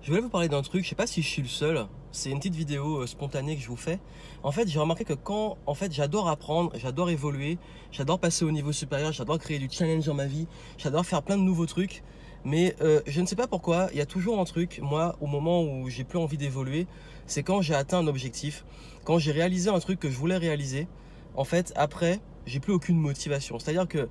Je voulais vous parler d'un truc, je sais pas si je suis le seul, c'est une petite vidéo spontanée que je vous fais. En fait, j'ai remarqué que j'adore apprendre, j'adore évoluer, j'adore passer au niveau supérieur, j'adore créer du challenge dans ma vie, j'adore faire plein de nouveaux trucs, mais je ne sais pas pourquoi, il y a toujours un truc, moi, au moment où j'ai plus envie d'évoluer, c'est quand j'ai atteint un objectif, quand j'ai réalisé un truc que je voulais réaliser, en fait, après, j'ai plus aucune motivation. C'est-à-dire que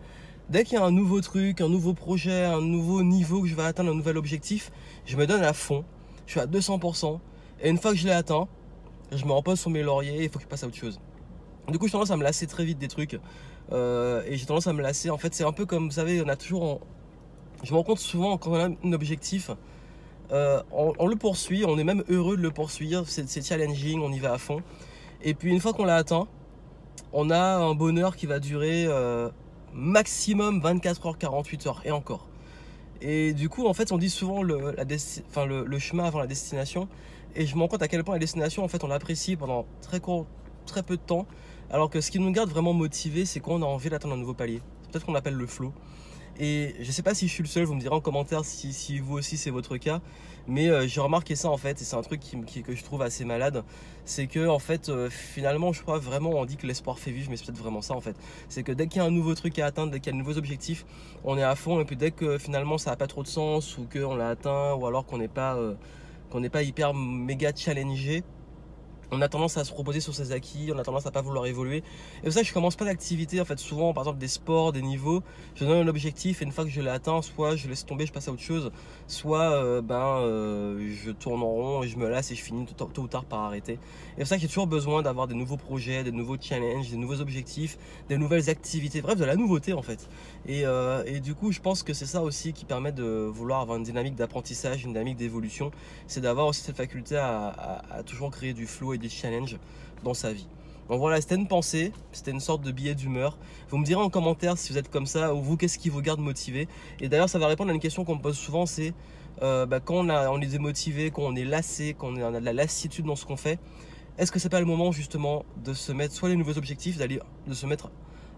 dès qu'il y a un nouveau truc, un nouveau projet, un nouveau niveau que je vais atteindre, un nouvel objectif, je me donne à fond, je suis à 200%, et une fois que je l'ai atteint, je me repose sur mes lauriers, il faut que je passe à autre chose. Du coup, j'ai tendance à me lasser très vite des trucs, et j'ai tendance à me lasser, en fait, c'est un peu comme, vous savez, je me rends compte souvent quand on a un objectif, on le poursuit, on est même heureux de le poursuivre, c'est challenging, on y va à fond, et puis une fois qu'on l'a atteint, on a un bonheur qui va durer maximum 24 heures, 48 heures et encore. Et du coup, en fait, on dit souvent le chemin avant la destination. Et je me rends compte à quel point la destination, en fait, on l'apprécie pendant très peu de temps. Alors que ce qui nous garde vraiment motivés, c'est quand on a envie d'atteindre un nouveau palier. C'est peut-être qu'on appelle le flow. Et je sais pas si je suis le seul, vous me direz en commentaire si vous aussi c'est votre cas. Mais j'ai remarqué ça en fait, et c'est un truc que je trouve assez malade. C'est que en fait, finalement, je crois vraiment, on dit que l'espoir fait vivre, mais c'est peut-être vraiment ça en fait. C'est que dès qu'il y a un nouveau truc à atteindre, dès qu'il y a de nouveaux objectifs, on est à fond. Et puis dès que finalement ça n'a pas trop de sens, ou qu'on l'a atteint, ou alors qu'on n'est pas hyper méga challengé, on a tendance à se reposer sur ses acquis, on a tendance à pas vouloir évoluer. Et pour ça que je commence pas d'activité, en fait, souvent, par exemple, des sports, des niveaux, je donne un objectif et une fois que je l'ai atteint, soit je laisse tomber, je passe à autre chose, soit je tourne en rond et je me lasse et je finis tôt ou tard par arrêter. Et c'est pour ça que j'ai toujours besoin d'avoir des nouveaux projets, des nouveaux challenges, des nouveaux objectifs, des nouvelles activités, bref, de la nouveauté, en fait. Et du coup, je pense que c'est ça aussi qui permet de vouloir avoir une dynamique d'apprentissage, une dynamique d'évolution, c'est d'avoir aussi cette faculté à toujours créer du flow et des challenges dans sa vie. Donc voilà, c'était une pensée, c'était une sorte de billet d'humeur. Vous me direz en commentaire si vous êtes comme ça, ou vous, qu'est-ce qui vous garde motivé. Et d'ailleurs, ça va répondre à une question qu'on me pose souvent, c'est quand on est démotivé, quand on est lassé, quand on a de la lassitude dans ce qu'on fait, est-ce que c'est pas le moment justement de se mettre soit les nouveaux objectifs, de se mettre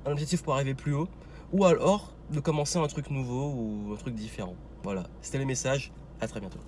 un objectif pour arriver plus haut, ou alors de commencer un truc nouveau ou un truc différent. Voilà, c'était les messages, à très bientôt.